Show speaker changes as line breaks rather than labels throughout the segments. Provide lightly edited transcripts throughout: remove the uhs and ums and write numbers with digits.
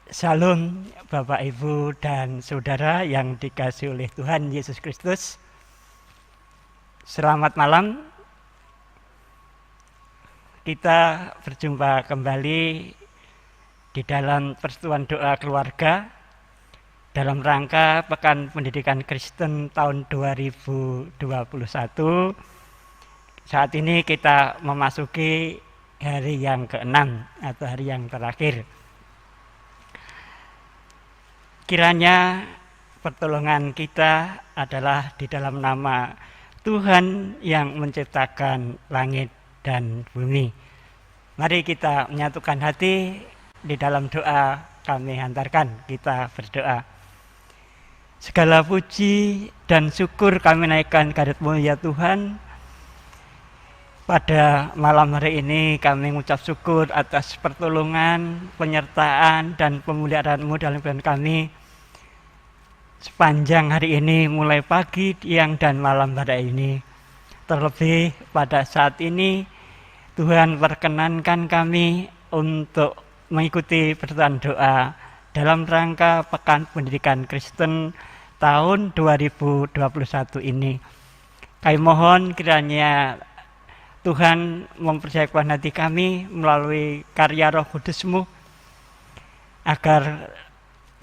Shalom Bapak Ibu dan Saudara yang dikasihi oleh Tuhan Yesus Kristus. Selamat malam. Kita berjumpa kembali di dalam persekutuan doa keluarga dalam rangka Pekan Pendidikan Kristen tahun 2021. Saat ini kita memasuki hari yang ke-6 atau hari yang terakhir. Kiranya pertolongan kita adalah di dalam nama Tuhan yang menciptakan langit dan bumi. Mari kita menyatukan hati di dalam doa kami hantarkan, kita berdoa. Segala puji dan syukur kami naikkan kehadirat-Mu ya Tuhan. Pada malam hari ini kami mengucap syukur atas pertolongan, penyertaan, dan pemulihaan-Mu dalam kehidupan kami sepanjang hari ini, mulai pagi, siang, dan malam hari ini. Terlebih pada saat ini Tuhan perkenankan kami untuk mengikuti persekutuan doa dalam rangka Pekan Pendidikan Kristen tahun 2021 ini. Kami mohon kiranya Tuhan mempercayakan hati kami melalui karya Roh Kudus-Mu, agar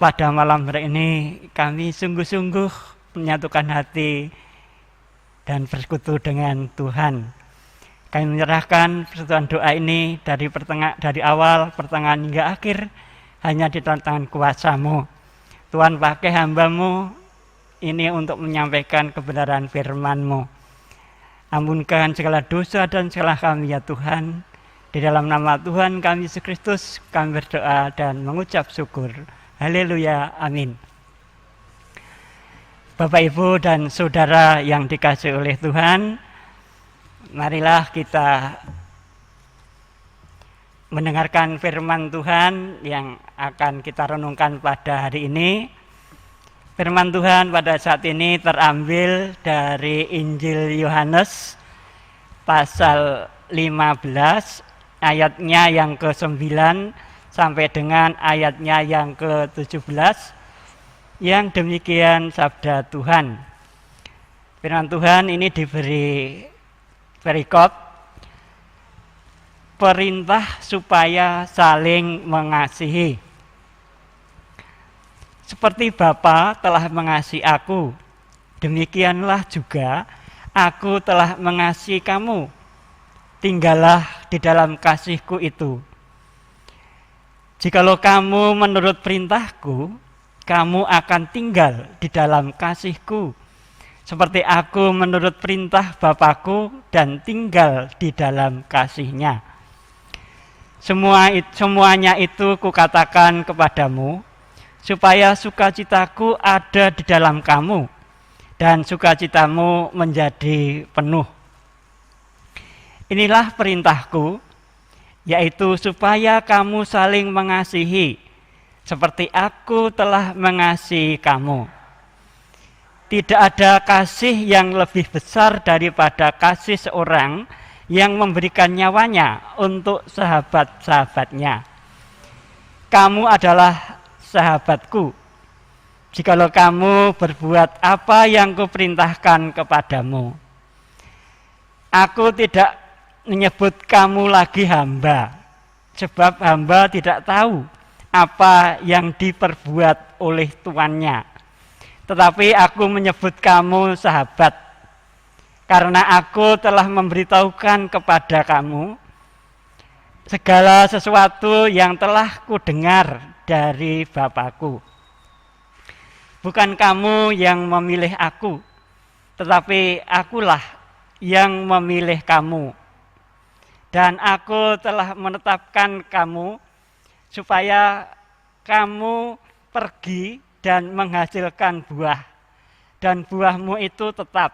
pada malam hari ini kami sungguh-sungguh menyatukan hati dan bersekutu dengan Tuhan. Kami menyerahkan persekutuan doa ini dari awal, pertengahan hingga akhir hanya di tangan kuasa-Mu. Tuhan, pakai hamba-Mu ini untuk menyampaikan kebenaran firman-Mu. Ampunkan segala dosa dan salah kami ya Tuhan. Di dalam nama Tuhan kami Yesus Kristus kami berdoa dan mengucap syukur. Haleluya, amin. Bapak, Ibu, dan Saudara yang dikasihi oleh Tuhan, marilah kita mendengarkan firman Tuhan yang akan kita renungkan pada hari ini. Firman Tuhan pada saat ini terambil dari Injil Yohanes pasal 15 ayatnya yang ke-9 sampai dengan ayatnya yang ke-17, yang demikian sabda Tuhan. Firman Tuhan ini diberi perikop perintah supaya saling mengasihi. Seperti Bapa telah mengasihi aku, demikianlah juga aku telah mengasihi kamu. Tinggallah di dalam kasih-Ku itu. Jikalau kamu menurut perintah-Ku, kamu akan tinggal di dalam kasih-Ku, seperti aku menurut perintah Bapa-Ku dan tinggal di dalam kasih-Nya. Semuanya itu Kukatakan kepadamu, supaya sukacitaku ada di dalam kamu, dan sukacitamu menjadi penuh. Inilah perintahku, yaitu supaya kamu saling mengasihi, seperti aku telah mengasihi kamu. Tidak ada kasih yang lebih besar daripada kasih seorang yang memberikan nyawanya untuk sahabat-sahabatnya. Kamu adalah sahabatku, jikalau kamu berbuat apa yang Kuperintahkan kepadamu. Aku tidak menyebut kamu lagi hamba, sebab hamba tidak tahu apa yang diperbuat oleh tuannya. Tetapi aku menyebut kamu sahabat, karena aku telah memberitahukan kepada kamu segala sesuatu yang telah Kudengar dari Bapa-Ku. Bukan kamu yang memilih aku, tetapi akulah yang memilih kamu. Dan aku telah menetapkan kamu supaya kamu pergi dan menghasilkan buah, dan buahmu itu tetap,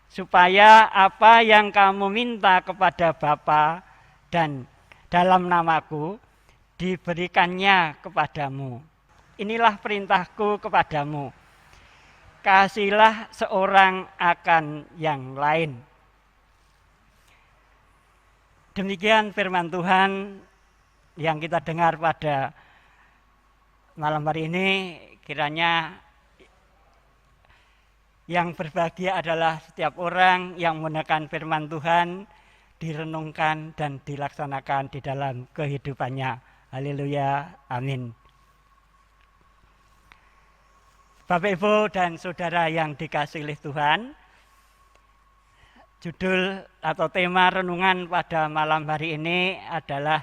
supaya apa yang kamu minta kepada Bapa dan dalam namaku diberikannya kepadamu. Inilah perintahku kepadamu, kasihilah seorang akan yang lain. Demikian firman Tuhan yang kita dengar pada malam hari ini kiranya yang berbahagia adalah setiap orang yang mendengarkan firman Tuhan, direnungkan dan dilaksanakan di dalam kehidupannya. Haleluya, amin. Bapak, Ibu, dan Saudara yang dikasihi oleh Tuhan, judul atau tema renungan pada malam hari ini adalah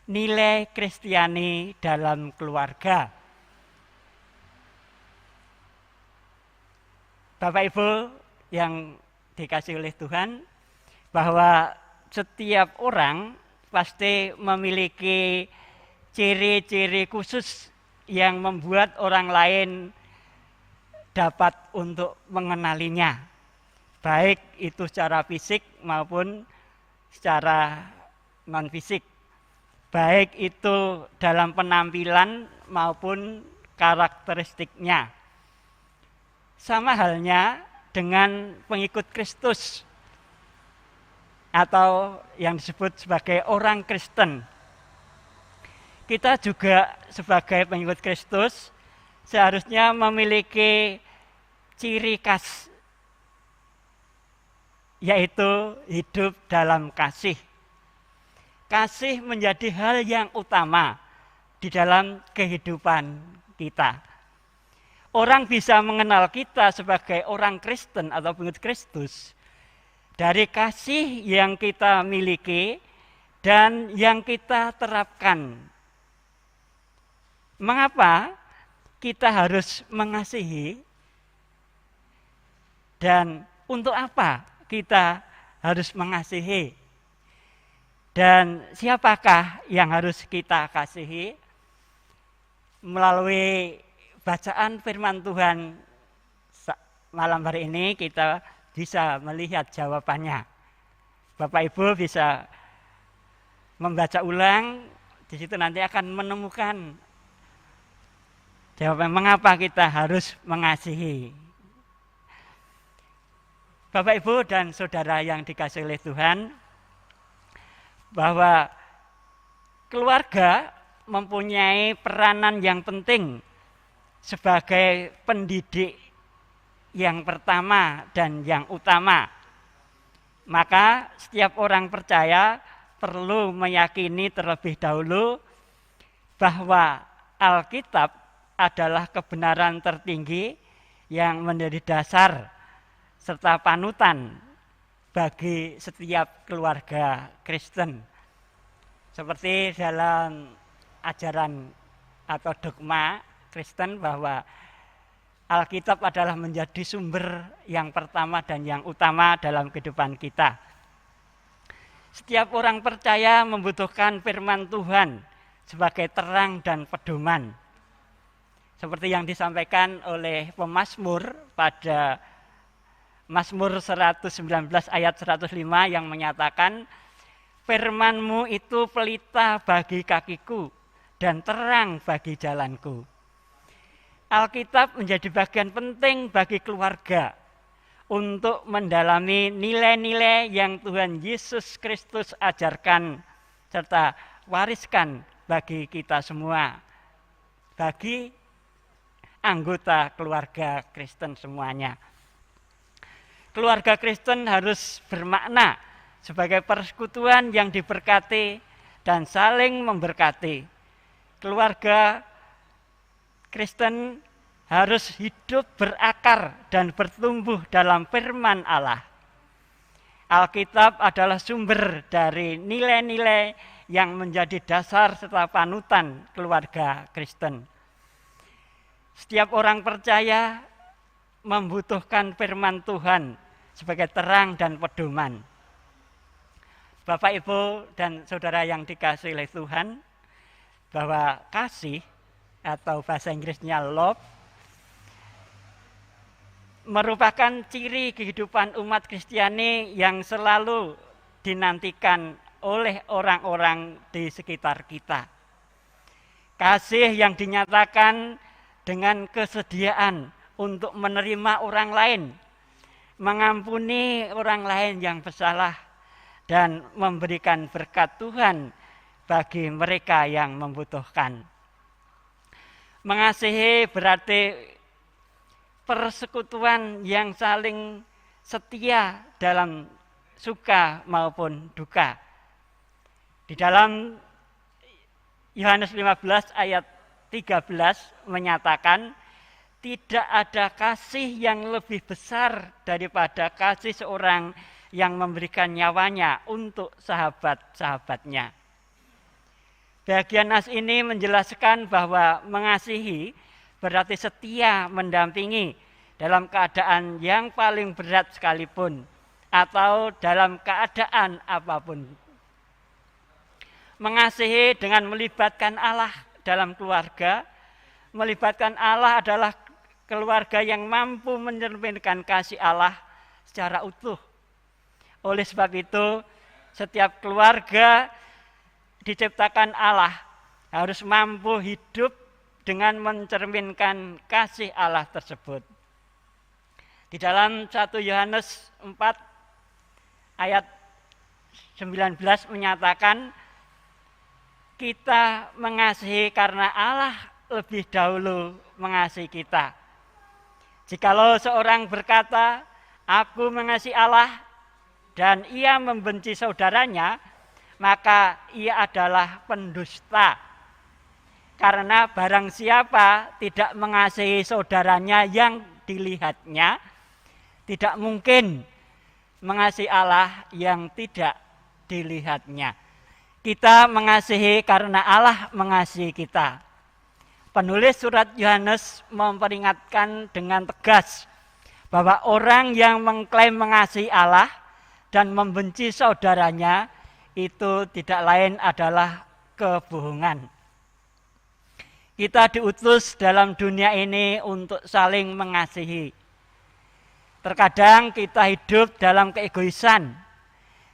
nilai Kristiani dalam keluarga. Bapak, Ibu, yang dikasihi oleh Tuhan, bahwa setiap orang pasti memiliki ciri-ciri khusus yang membuat orang lain dapat untuk mengenalinya, baik itu secara fisik maupun secara non-fisik, baik itu dalam penampilan maupun karakteristiknya. Sama halnya dengan pengikut Kristus atau yang disebut sebagai orang Kristen. Kita juga sebagai pengikut Kristus seharusnya memiliki ciri khas, yaitu hidup dalam kasih. Kasih menjadi hal yang utama di dalam kehidupan kita. Orang bisa mengenal kita sebagai orang Kristen atau pengikut Kristus dari kasih yang kita miliki dan yang kita terapkan. Mengapa kita harus mengasihi dan untuk apa kita harus mengasihi? Dan siapakah yang harus kita kasihi? Melalui bacaan firman Tuhan malam hari ini kita bisa melihat jawabannya. Bapak Ibu bisa membaca ulang, di situ nanti akan menemukan jawaban mengapa kita harus mengasihi. Bapak, Ibu, dan Saudara yang dikasihi oleh Tuhan, bahwa keluarga mempunyai peranan yang penting sebagai pendidik yang pertama dan yang utama. Maka setiap orang percaya perlu meyakini terlebih dahulu bahwa Alkitab adalah kebenaran tertinggi yang menjadi dasar serta panutan bagi setiap keluarga Kristen. Seperti dalam ajaran atau dogma Kristen bahwa Alkitab adalah menjadi sumber yang pertama dan yang utama dalam kehidupan kita. Setiap orang percaya membutuhkan firman Tuhan sebagai terang dan pedoman. Seperti yang disampaikan oleh pemazmur pada Mazmur 119 ayat 105 yang menyatakan, firman-Mu itu pelita bagi kakiku dan terang bagi jalanku. Alkitab menjadi bagian penting bagi keluarga untuk mendalami nilai-nilai yang Tuhan Yesus Kristus ajarkan serta wariskan bagi kita semua, bagi anggota keluarga Kristen semuanya. Keluarga Kristen harus bermakna sebagai persekutuan yang diberkati dan saling memberkati. Keluarga Kristen harus hidup berakar dan bertumbuh dalam firman Allah. Alkitab adalah sumber dari nilai-nilai yang menjadi dasar serta panutan keluarga Kristen. Setiap orang percaya membutuhkan firman Tuhan sebagai terang dan pedoman. Bapak, Ibu, dan Saudara yang dikasihi oleh Tuhan, bahwa kasih atau bahasa Inggrisnya love merupakan ciri kehidupan umat Kristiani yang selalu dinantikan oleh orang-orang di sekitar kita. Kasih yang dinyatakan dengan kesediaan untuk menerima orang lain, mengampuni orang lain yang bersalah, dan memberikan berkat Tuhan bagi mereka yang membutuhkan. Mengasihi berarti persekutuan yang saling setia dalam suka maupun duka. Di dalam Yohanes 15 ayat 13 menyatakan, tidak ada kasih yang lebih besar daripada kasih seorang yang memberikan nyawanya untuk sahabat-sahabatnya. Bagian nas ini menjelaskan bahwa mengasihi berarti setia mendampingi dalam keadaan yang paling berat sekalipun atau dalam keadaan apapun. Mengasihi dengan melibatkan Allah dalam keluarga. Melibatkan Allah adalah keluarga yang mampu mencerminkan kasih Allah secara utuh. Oleh sebab itu, setiap keluarga diciptakan Allah harus mampu hidup dengan mencerminkan kasih Allah tersebut. Di dalam 1 Yohanes 4 ayat 19 menyatakan, kita mengasihi karena Allah lebih dahulu mengasihi kita. Jikalau seorang berkata, aku mengasihi Allah dan ia membenci saudaranya, maka ia adalah pendusta. Karena barang siapa tidak mengasihi saudaranya yang dilihatnya, tidak mungkin mengasihi Allah yang tidak dilihatnya. Kita mengasihi karena Allah mengasihi kita. Penulis surat Yohanes memperingatkan dengan tegas bahwa orang yang mengklaim mengasihi Allah dan membenci saudaranya itu tidak lain adalah kebohongan. Kita diutus dalam dunia ini untuk saling mengasihi. Terkadang kita hidup dalam keegoisan,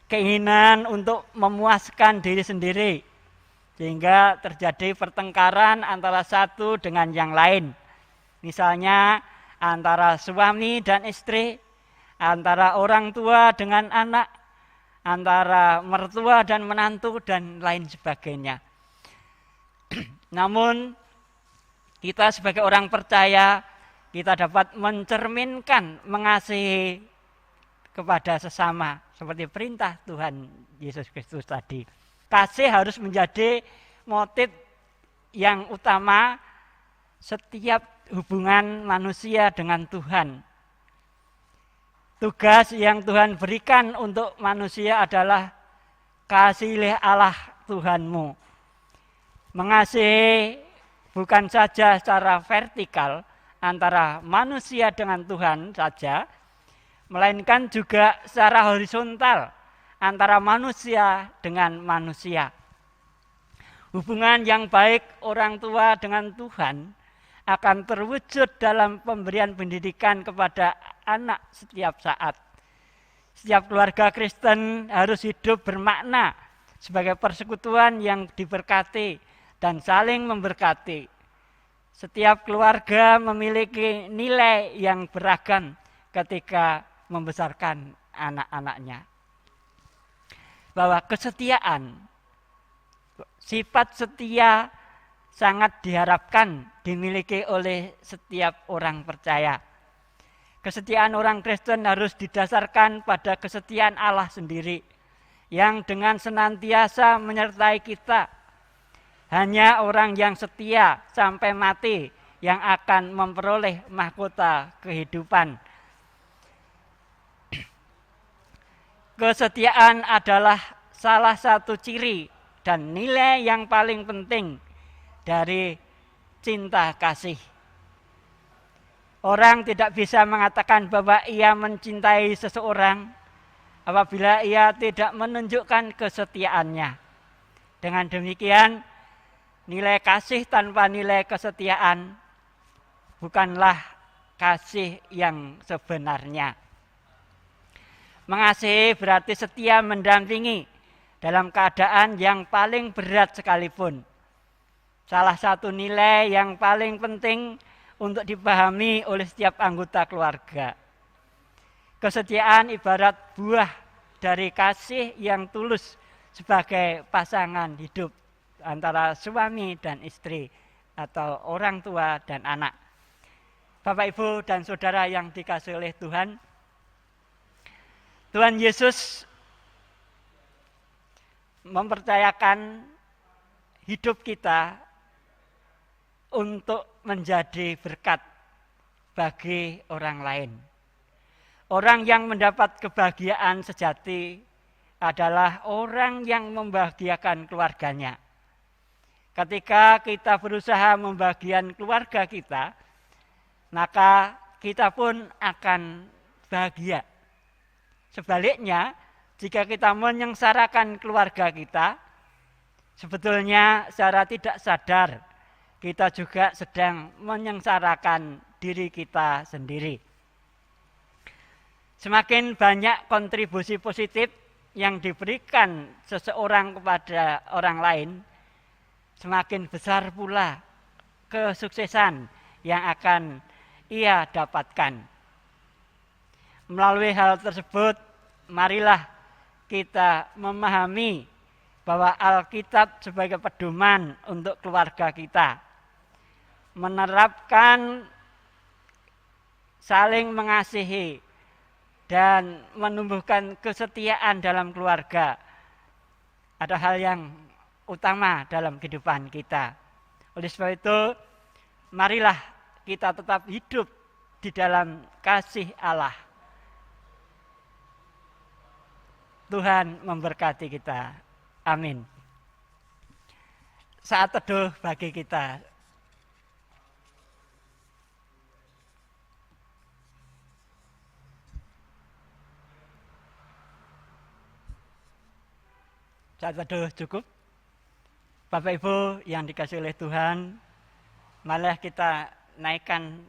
keinginan untuk memuaskan diri sendiri, sehingga terjadi pertengkaran antara satu dengan yang lain. Misalnya antara suami dan istri, antara orang tua dengan anak, antara mertua dan menantu, dan lain sebagainya. Namun kita sebagai orang percaya, kita dapat mencerminkan mengasihi kepada sesama seperti perintah Tuhan Yesus Kristus tadi. Kasih harus menjadi motif yang utama setiap hubungan manusia dengan Tuhan. Tugas yang Tuhan berikan untuk manusia adalah kasihilah Allah Tuhanmu. Mengasihi bukan saja secara vertikal antara manusia dengan Tuhan saja, melainkan juga secara horizontal antara manusia dengan manusia. Hubungan yang baik orang tua dengan Tuhan akan terwujud dalam pemberian pendidikan kepada anak setiap saat. Setiap keluarga Kristen harus hidup bermakna sebagai persekutuan yang diberkati dan saling memberkati. Setiap keluarga memiliki nilai yang beragam ketika membesarkan anak-anaknya. Bahwa kesetiaan, sifat setia sangat diharapkan dimiliki oleh setiap orang percaya. Kesetiaan orang Kristen harus didasarkan pada kesetiaan Allah sendiri, yang dengan senantiasa menyertai kita. Hanya orang yang setia sampai mati yang akan memperoleh mahkota kehidupan. Kesetiaan adalah salah satu ciri dan nilai yang paling penting dari cinta kasih. Orang tidak bisa mengatakan bahwa ia mencintai seseorang apabila ia tidak menunjukkan kesetiaannya. Dengan demikian, nilai kasih tanpa nilai kesetiaan bukanlah kasih yang sebenarnya. Mengasihi berarti setia mendampingi dalam keadaan yang paling berat sekalipun. Salah satu nilai yang paling penting untuk dipahami oleh setiap anggota keluarga. Kesetiaan ibarat buah dari kasih yang tulus sebagai pasangan hidup antara suami dan istri, atau orang tua dan anak. Bapak, Ibu, dan saudara yang dikasihi oleh Tuhan, Tuhan Yesus mempercayakan hidup kita untuk menjadi berkat bagi orang lain. Orang yang mendapat kebahagiaan sejati adalah orang yang membahagiakan keluarganya. Ketika kita berusaha membahagiakan keluarga kita, maka kita pun akan bahagia. Sebaliknya, jika kita menyengsarakan keluarga kita, sebetulnya secara tidak sadar kita juga sedang menyengsarakan diri kita sendiri. Semakin banyak kontribusi positif yang diberikan seseorang kepada orang lain, semakin besar pula kesuksesan yang akan ia dapatkan. Melalui hal tersebut, marilah kita memahami bahwa Alkitab sebagai pedoman untuk keluarga kita, menerapkan saling mengasihi dan menumbuhkan kesetiaan dalam keluarga ada hal yang utama dalam kehidupan kita. Oleh sebab itu, marilah kita tetap hidup di dalam kasih Allah. Tuhan memberkati kita. Amin. Saat teduh bagi kita. Saat teduh cukup. Bapak Ibu yang dikasihi oleh Tuhan, marilah kita naikkan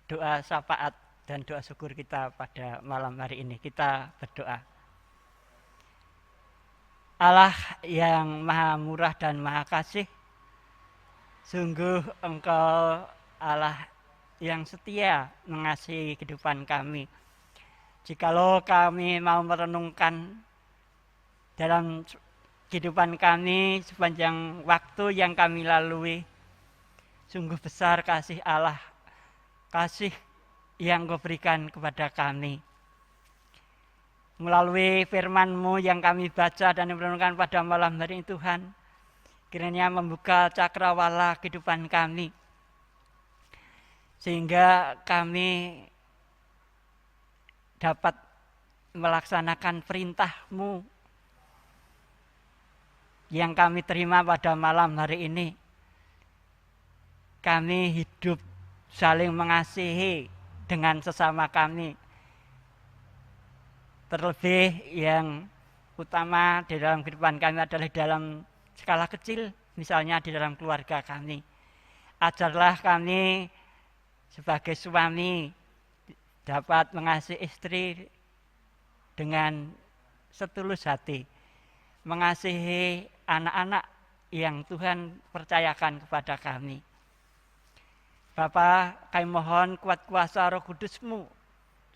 doa syafaat dan doa syukur kita pada malam hari ini. Kita berdoa. Allah yang maha murah dan maha kasih, sungguh Engkau Allah yang setia mengasihi kehidupan kami. Jikalau kami mau merenungkan dalam kehidupan kami sepanjang waktu yang kami lalui, sungguh besar kasih Allah, kasih yang Kau berikan kepada kami. Melalui firman-Mu yang kami baca dan merenungkan pada malam hari ini Tuhan, kiranya membuka cakrawala kehidupan kami, sehingga kami dapat melaksanakan perintah-Mu yang kami terima pada malam hari ini. Kami hidup saling mengasihi dengan sesama kami. Terlebih yang utama di dalam kehidupan kami adalah dalam skala kecil, misalnya di dalam keluarga kami. Ajarlah kami sebagai suami dapat mengasihi istri dengan setulus hati, mengasihi anak-anak yang Tuhan percayakan kepada kami. Bapa, kami mohon kuat kuasa Roh Kudus-Mu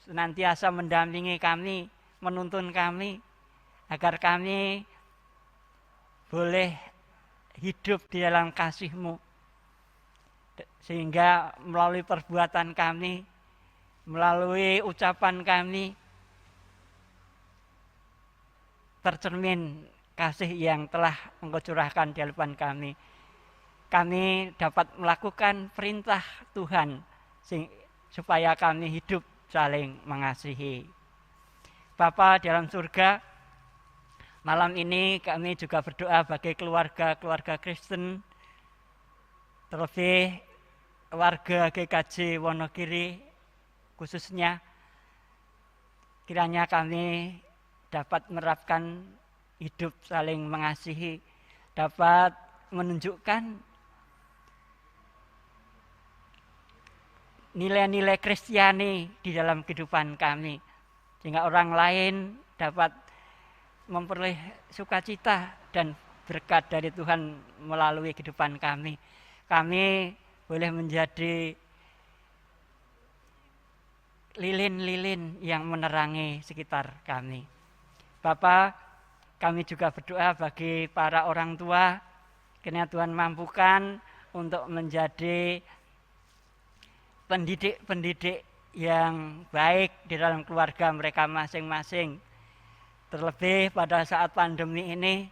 senantiasa mendampingi kami, menuntun kami, agar kami boleh hidup di dalam kasih-Mu, sehingga melalui perbuatan kami, melalui ucapan kami, tercermin kasih yang telah Engkau curahkan di hadapan kami. Kami dapat melakukan perintah Tuhan supaya kami hidup saling mengasihi. Bapa di dalam surga, malam ini kami juga berdoa bagi keluarga-keluarga Kristen, terlebih warga GKJ Wonogiri khususnya. Kiranya kami dapat menerapkan hidup saling mengasihi, dapat menunjukkan nilai-nilai Kristiani di dalam kehidupan kami, sehingga orang lain dapat memperoleh sukacita dan berkat dari Tuhan melalui kehidupan kami. Kami boleh menjadi lilin-lilin yang menerangi sekitar kami. Bapa, kami juga berdoa bagi para orang tua, kiranya Tuhan mampukan untuk menjadi pendidik-pendidik yang baik di dalam keluarga mereka masing-masing. Terlebih pada saat pandemi ini,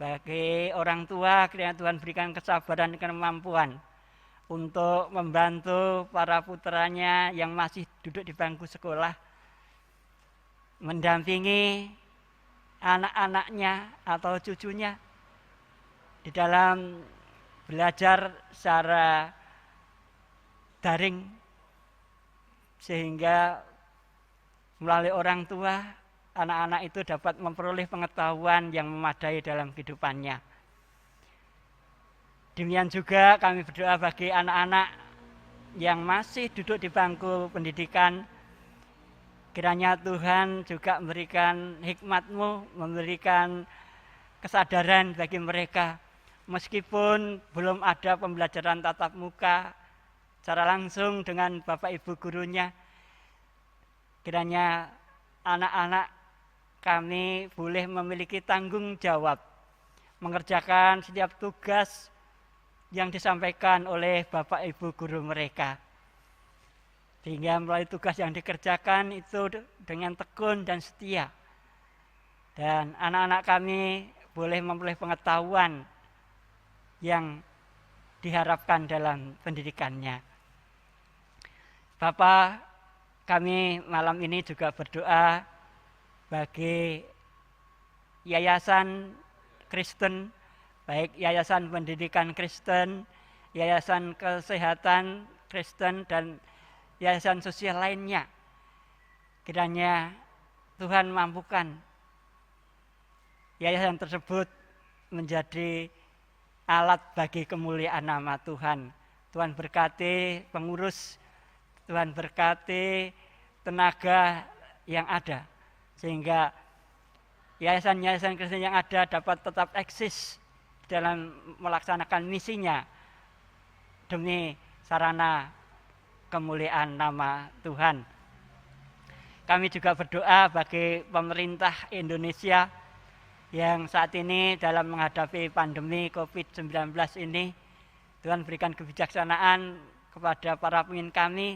bagi orang tua, kiranya Tuhan berikan kesabaran dan kemampuan untuk membantu para putranya yang masih duduk di bangku sekolah, mendampingi anak-anaknya atau cucunya di dalam belajar secara daring, sehingga melalui orang tua anak-anak itu dapat memperoleh pengetahuan yang memadai dalam kehidupannya. Demikian juga kami berdoa bagi anak-anak yang masih duduk di bangku pendidikan, kiranya Tuhan juga memberikan hikmat-Mu, memberikan kesadaran bagi mereka. Meskipun belum ada pembelajaran tatap muka secara langsung dengan Bapak Ibu gurunya, kiranya anak-anak kami boleh memiliki tanggung jawab mengerjakan setiap tugas yang disampaikan oleh Bapak Ibu guru mereka, sehingga melalui tugas yang dikerjakan itu dengan tekun dan setia, dan anak-anak kami boleh memperoleh pengetahuan yang diharapkan dalam pendidikannya. Bapak, kami malam ini juga berdoa bagi yayasan Kristen, baik yayasan pendidikan Kristen, yayasan kesehatan Kristen, dan yayasan sosial lainnya. Kiranya Tuhan mampukan yayasan tersebut menjadi alat bagi kemuliaan nama Tuhan. Tuhan berkati pengurus, Tuhan berkati tenaga yang ada, sehingga yayasan-yayasan Kristen yang ada dapat tetap eksis dalam melaksanakan misinya demi sarana kemuliaan nama Tuhan. Kami juga berdoa bagi pemerintah Indonesia yang saat ini dalam menghadapi pandemi COVID-19 ini. Tuhan berikan kebijaksanaan kepada para pemimpin kami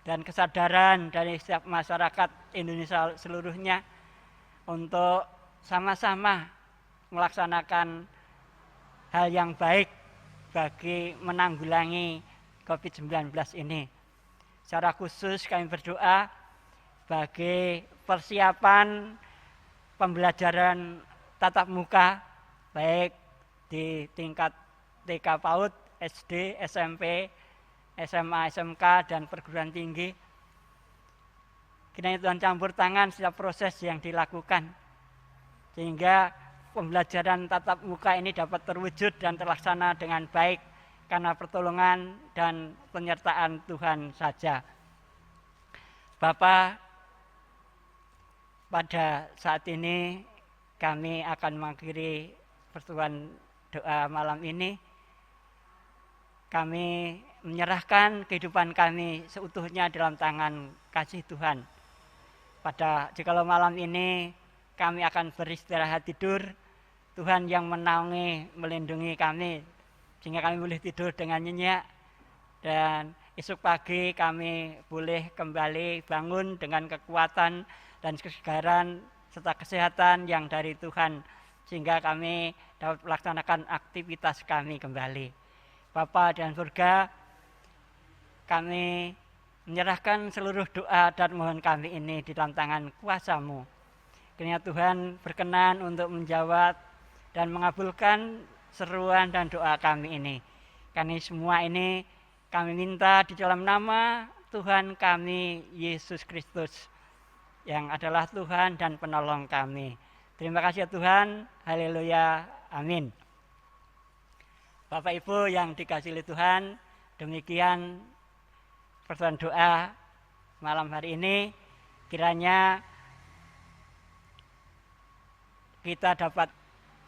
dan kesadaran dari setiap masyarakat Indonesia seluruhnya untuk sama-sama melaksanakan hal yang baik bagi menanggulangi COVID-19 ini. Secara khusus kami berdoa bagi persiapan pembelajaran tatap muka baik di tingkat TK PAUD, SD, SMP, SMA, SMK, dan perguruan tinggi. Kiranya Tuhan campur tangan setiap proses yang dilakukan, sehingga pembelajaran tatap muka ini dapat terwujud dan terlaksana dengan baik karena pertolongan dan penyertaan Tuhan saja. Bapak, pada saat ini kami akan mengakhiri persekutuan doa malam ini. Kami menyerahkan kehidupan kami seutuhnya dalam tangan kasih Tuhan. Jikalau malam ini kami akan beristirahat tidur, Tuhan yang menaungi, melindungi kami, sehingga kami boleh tidur dengan nyenyak, dan esok pagi kami boleh kembali bangun dengan kekuatan dan kesegaran serta kesehatan yang dari Tuhan, sehingga kami dapat melaksanakan aktivitas kami kembali. Bapa dan surga, kami menyerahkan seluruh doa dan mohon kami ini di dalam tangan kuasa-Mu. Kiranya Tuhan berkenan untuk menjawab dan mengabulkan seruan dan doa kami ini. Karena semua ini kami minta di dalam nama Tuhan kami, Yesus Kristus, yang adalah Tuhan dan penolong kami. Terima kasih ya Tuhan, haleluya, amin. Bapak Ibu yang dikasihi Tuhan, demikian persekutuan doa malam hari ini. Kiranya kita dapat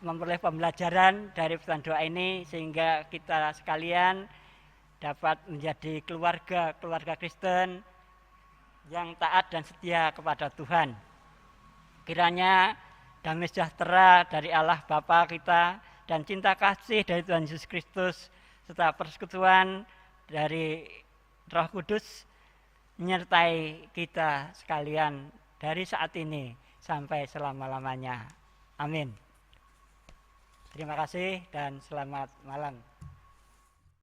memperoleh pembelajaran dari persekutuan doa ini, sehingga kita sekalian dapat menjadi keluarga Kristen yang taat dan setia kepada Tuhan. Kiranya damai sejahtera dari Allah Bapa kita dan cinta kasih dari Tuhan Yesus Kristus serta persekutuan dari Roh Kudus menyertai kita sekalian dari saat ini sampai selama-lamanya. Amin. Terima kasih dan selamat malam.